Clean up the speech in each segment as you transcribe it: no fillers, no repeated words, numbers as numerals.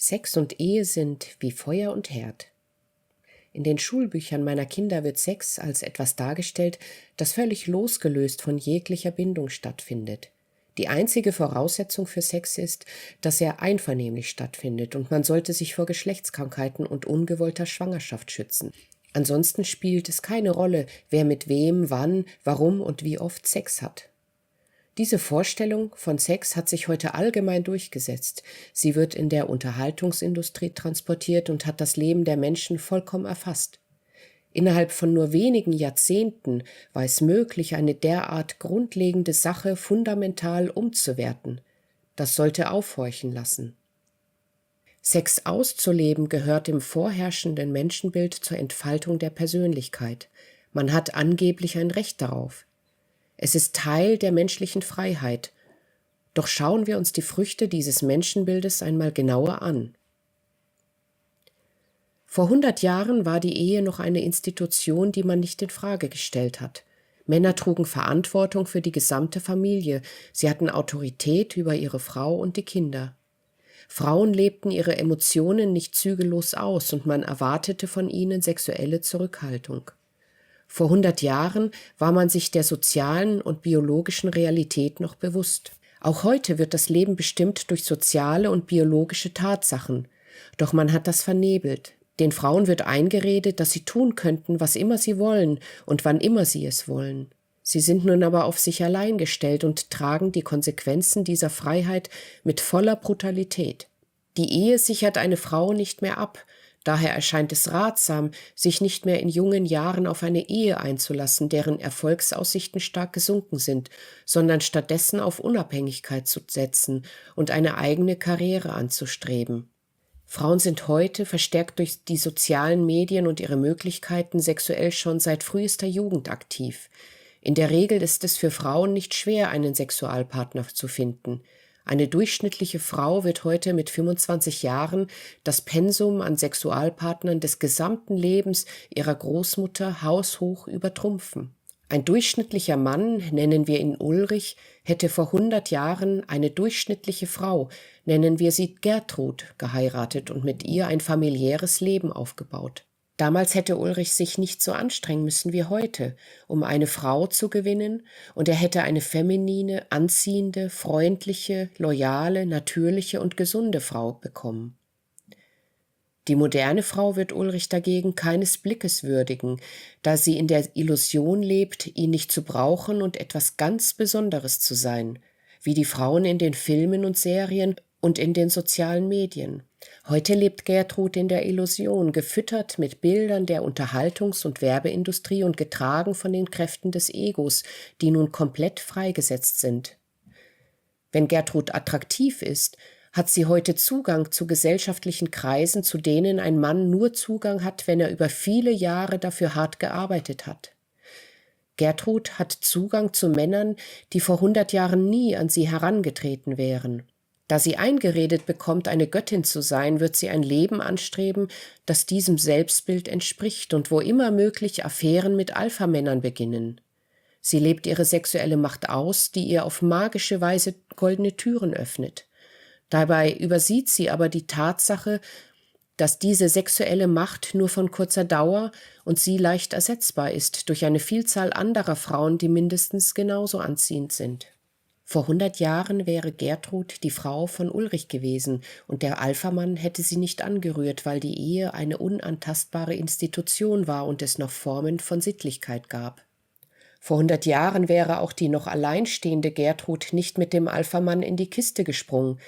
Sex und Ehe sind wie Feuer und Herd. In den Schulbüchern meiner Kinder wird Sex als etwas dargestellt, das völlig losgelöst von jeglicher Bindung stattfindet. Die einzige Voraussetzung für Sex ist, dass er einvernehmlich stattfindet, und man sollte sich vor Geschlechtskrankheiten und ungewollter Schwangerschaft schützen. Ansonsten spielt es keine Rolle, wer mit wem, wann, warum und wie oft Sex hat. Diese Vorstellung von Sex hat sich heute allgemein durchgesetzt. Sie wird in der Unterhaltungsindustrie transportiert und hat das Leben der Menschen vollkommen erfasst. Innerhalb von nur wenigen Jahrzehnten war es möglich, eine derart grundlegende Sache fundamental umzuwerten. Das sollte aufhorchen lassen. Sex auszuleben gehört im vorherrschenden Menschenbild zur Entfaltung der Persönlichkeit. Man hat angeblich ein Recht darauf. Es ist Teil der menschlichen Freiheit. Doch schauen wir uns die Früchte dieses Menschenbildes einmal genauer an. Vor 100 Jahren war die Ehe noch eine Institution, die man nicht in Frage gestellt hat. Männer trugen Verantwortung für die gesamte Familie. Sie hatten Autorität über ihre Frau und die Kinder. Frauen lebten ihre Emotionen nicht zügellos aus und man erwartete von ihnen sexuelle Zurückhaltung. Vor 100 Jahren war man sich der sozialen und biologischen Realität noch bewusst. Auch heute wird das Leben bestimmt durch soziale und biologische Tatsachen. Doch man hat das vernebelt. Den Frauen wird eingeredet, dass sie tun könnten, was immer sie wollen und wann immer sie es wollen. Sie sind nun aber auf sich allein gestellt und tragen die Konsequenzen dieser Freiheit mit voller Brutalität. Die Ehe sichert eine Frau nicht mehr ab. Daher erscheint es ratsam, sich nicht mehr in jungen Jahren auf eine Ehe einzulassen, deren Erfolgsaussichten stark gesunken sind, sondern stattdessen auf Unabhängigkeit zu setzen und eine eigene Karriere anzustreben. Frauen sind heute, verstärkt durch die sozialen Medien und ihre Möglichkeiten, sexuell schon seit frühester Jugend aktiv. In der Regel ist es für Frauen nicht schwer, einen Sexualpartner zu finden. Eine durchschnittliche Frau wird heute mit 25 Jahren das Pensum an Sexualpartnern des gesamten Lebens ihrer Großmutter haushoch übertrumpfen. Ein durchschnittlicher Mann, nennen wir ihn Ulrich, hätte vor 100 Jahren eine durchschnittliche Frau, nennen wir sie Gertrud, geheiratet und mit ihr ein familiäres Leben aufgebaut. Damals hätte Ulrich sich nicht so anstrengen müssen wie heute, um eine Frau zu gewinnen, und er hätte eine feminine, anziehende, freundliche, loyale, natürliche und gesunde Frau bekommen. Die moderne Frau wird Ulrich dagegen keines Blickes würdigen, da sie in der Illusion lebt, ihn nicht zu brauchen und etwas ganz Besonderes zu sein, wie die Frauen in den Filmen und Serien und in den sozialen Medien. Heute lebt Gertrud in der Illusion, gefüttert mit Bildern der Unterhaltungs- und Werbeindustrie und getragen von den Kräften des Egos, die nun komplett freigesetzt sind. Wenn Gertrud attraktiv ist, hat sie heute Zugang zu gesellschaftlichen Kreisen, zu denen ein Mann nur Zugang hat, wenn er über viele Jahre dafür hart gearbeitet hat. Gertrud hat Zugang zu Männern, die vor 100 Jahren nie an sie herangetreten wären. Da sie eingeredet bekommt, eine Göttin zu sein, wird sie ein Leben anstreben, das diesem Selbstbild entspricht und wo immer möglich Affären mit Alpha-Männern beginnen. Sie lebt ihre sexuelle Macht aus, die ihr auf magische Weise goldene Türen öffnet. Dabei übersieht sie aber die Tatsache, dass diese sexuelle Macht nur von kurzer Dauer und sie leicht ersetzbar ist durch eine Vielzahl anderer Frauen, die mindestens genauso anziehend sind. Vor 100 Jahren wäre Gertrud die Frau von Ulrich gewesen und der Alphamann hätte sie nicht angerührt, weil die Ehe eine unantastbare Institution war und es noch Formen von Sittlichkeit gab. Vor 100 Jahren wäre auch die noch alleinstehende Gertrud nicht mit dem Alphamann in die Kiste gesprungen,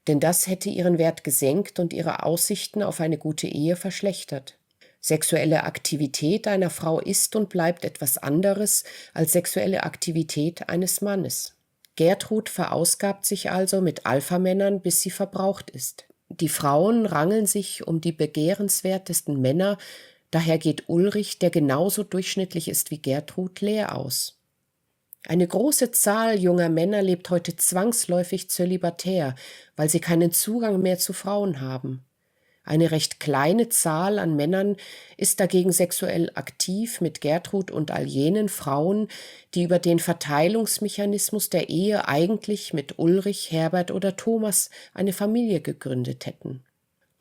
denn das hätte ihren Wert gesenkt und ihre Aussichten auf eine gute Ehe verschlechtert. Sexuelle Aktivität einer Frau ist und bleibt etwas anderes als sexuelle Aktivität eines Mannes. Gertrud verausgabt sich also mit Alphamännern, bis sie verbraucht ist. Die Frauen rangeln sich um die begehrenswertesten Männer, daher geht Ulrich, der genauso durchschnittlich ist wie Gertrud, leer aus. Eine große Zahl junger Männer lebt heute zwangsläufig zölibatär, weil sie keinen Zugang mehr zu Frauen haben. Eine recht kleine Zahl an Männern ist dagegen sexuell aktiv mit Gertrud und all jenen Frauen, die über den Verteilungsmechanismus der Ehe eigentlich mit Ulrich, Herbert oder Thomas eine Familie gegründet hätten.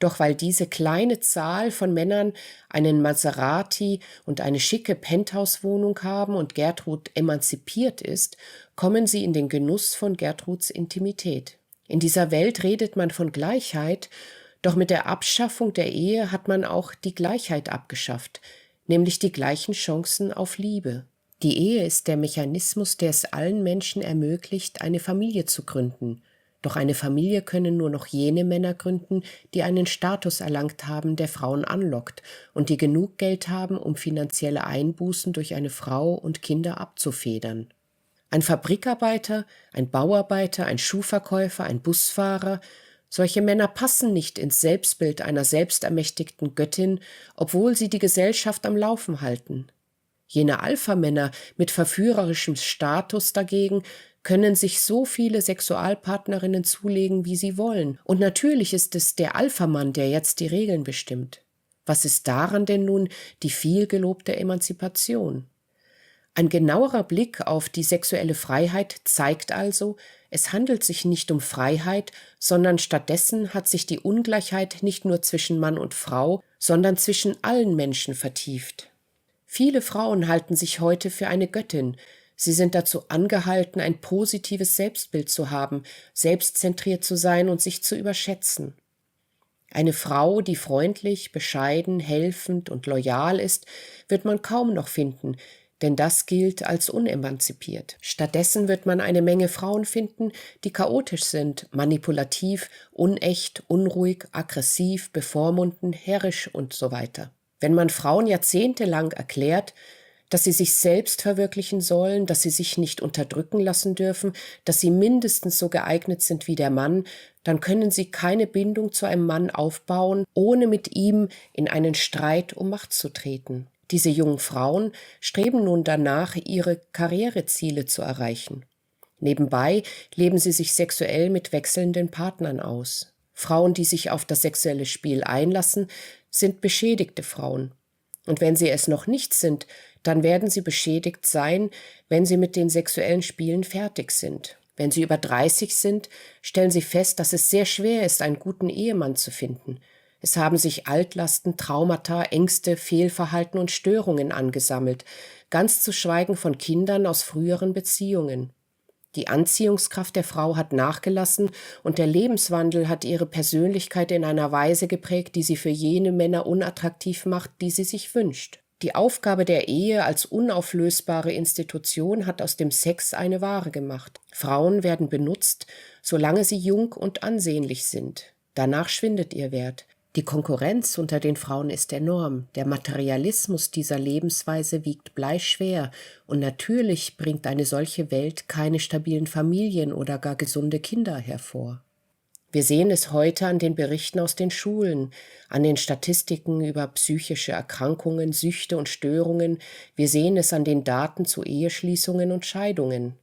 Doch weil diese kleine Zahl von Männern einen Maserati und eine schicke Penthouse-Wohnung haben und Gertrud emanzipiert ist, kommen sie in den Genuss von Gertruds Intimität. In dieser Welt redet man von Gleichheit, doch mit der Abschaffung der Ehe hat man auch die Gleichheit abgeschafft, nämlich die gleichen Chancen auf Liebe. Die Ehe ist der Mechanismus, der es allen Menschen ermöglicht, eine Familie zu gründen. Doch eine Familie können nur noch jene Männer gründen, die einen Status erlangt haben, der Frauen anlockt und die genug Geld haben, um finanzielle Einbußen durch eine Frau und Kinder abzufedern. Ein Fabrikarbeiter, ein Bauarbeiter, ein Schuhverkäufer, ein Busfahrer, solche Männer passen nicht ins Selbstbild einer selbstermächtigten Göttin, obwohl sie die Gesellschaft am Laufen halten. Jene Alpha-Männer mit verführerischem Status dagegen können sich so viele Sexualpartnerinnen zulegen, wie sie wollen. Und natürlich ist es der Alpha-Mann, der jetzt die Regeln bestimmt. Was ist daran denn nun die vielgelobte Emanzipation? Ein genauerer Blick auf die sexuelle Freiheit zeigt also, es handelt sich nicht um Freiheit, sondern stattdessen hat sich die Ungleichheit nicht nur zwischen Mann und Frau, sondern zwischen allen Menschen vertieft. Viele Frauen halten sich heute für eine Göttin. Sie sind dazu angehalten, ein positives Selbstbild zu haben, selbstzentriert zu sein und sich zu überschätzen. Eine Frau, die freundlich, bescheiden, helfend und loyal ist, wird man kaum noch finden, denn das gilt als unemanzipiert. Stattdessen wird man eine Menge Frauen finden, die chaotisch sind, manipulativ, unecht, unruhig, aggressiv, bevormundend, herrisch und so weiter. Wenn man Frauen jahrzehntelang erklärt, dass sie sich selbst verwirklichen sollen, dass sie sich nicht unterdrücken lassen dürfen, dass sie mindestens so geeignet sind wie der Mann, dann können sie keine Bindung zu einem Mann aufbauen, ohne mit ihm in einen Streit um Macht zu treten. Diese jungen Frauen streben nun danach, ihre Karriereziele zu erreichen. Nebenbei leben sie sich sexuell mit wechselnden Partnern aus. Frauen, die sich auf das sexuelle Spiel einlassen, sind beschädigte Frauen. Und wenn sie es noch nicht sind, dann werden sie beschädigt sein, wenn sie mit den sexuellen Spielen fertig sind. Wenn sie über 30 sind, stellen sie fest, dass es sehr schwer ist, einen guten Ehemann zu finden. Es haben sich Altlasten, Traumata, Ängste, Fehlverhalten und Störungen angesammelt, ganz zu schweigen von Kindern aus früheren Beziehungen. Die Anziehungskraft der Frau hat nachgelassen und der Lebenswandel hat ihre Persönlichkeit in einer Weise geprägt, die sie für jene Männer unattraktiv macht, die sie sich wünscht. Die Aufgabe der Ehe als unauflösbare Institution hat aus dem Sex eine Ware gemacht. Frauen werden benutzt, solange sie jung und ansehnlich sind. Danach schwindet ihr Wert. Die Konkurrenz unter den Frauen ist enorm. Der Materialismus dieser Lebensweise wiegt bleischwer und natürlich bringt eine solche Welt keine stabilen Familien oder gar gesunde Kinder hervor. Wir sehen es heute an den Berichten aus den Schulen, an den Statistiken über psychische Erkrankungen, Süchte und Störungen. Wir sehen es an den Daten zu Eheschließungen und Scheidungen.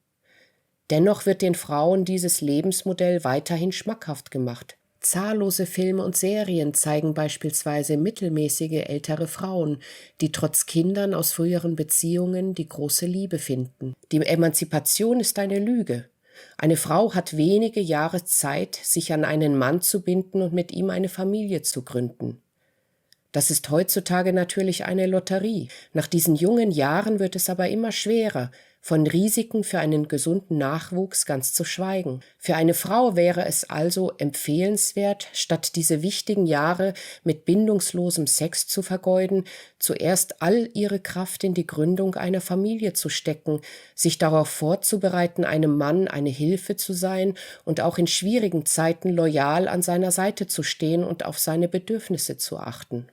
Dennoch wird den Frauen dieses Lebensmodell weiterhin schmackhaft gemacht. Zahllose Filme und Serien zeigen beispielsweise mittelmäßige ältere Frauen, die trotz Kindern aus früheren Beziehungen die große Liebe finden. Die Emanzipation ist eine Lüge. Eine Frau hat wenige Jahre Zeit, sich an einen Mann zu binden und mit ihm eine Familie zu gründen. Das ist heutzutage natürlich eine Lotterie. Nach diesen jungen Jahren wird es aber immer schwerer, von Risiken für einen gesunden Nachwuchs ganz zu schweigen. Für eine Frau wäre es also empfehlenswert, statt diese wichtigen Jahre mit bindungslosem Sex zu vergeuden, zuerst all ihre Kraft in die Gründung einer Familie zu stecken, sich darauf vorzubereiten, einem Mann eine Hilfe zu sein und auch in schwierigen Zeiten loyal an seiner Seite zu stehen und auf seine Bedürfnisse zu achten.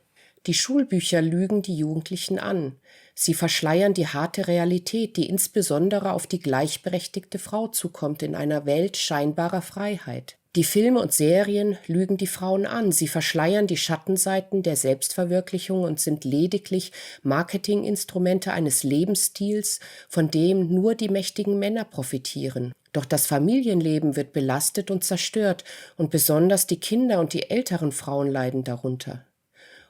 Die Schulbücher lügen die Jugendlichen an. Sie verschleiern die harte Realität, die insbesondere auf die gleichberechtigte Frau zukommt in einer Welt scheinbarer Freiheit. Die Filme und Serien lügen die Frauen an. Sie verschleiern die Schattenseiten der Selbstverwirklichung und sind lediglich Marketinginstrumente eines Lebensstils, von dem nur die mächtigen Männer profitieren. Doch das Familienleben wird belastet und zerstört und besonders die Kinder und die älteren Frauen leiden darunter.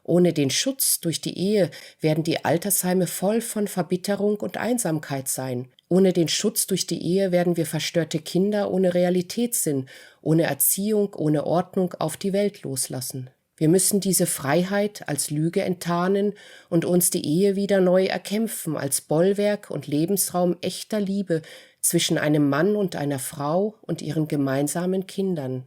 Ohne den Schutz durch die Ehe werden die Altersheime voll von Verbitterung und Einsamkeit sein. Ohne den Schutz durch die Ehe werden wir verstörte Kinder ohne Realitätssinn, ohne Erziehung, ohne Ordnung auf die Welt loslassen. Wir müssen diese Freiheit als Lüge enttarnen und uns die Ehe wieder neu erkämpfen als Bollwerk und Lebensraum echter Liebe zwischen einem Mann und einer Frau und ihren gemeinsamen Kindern.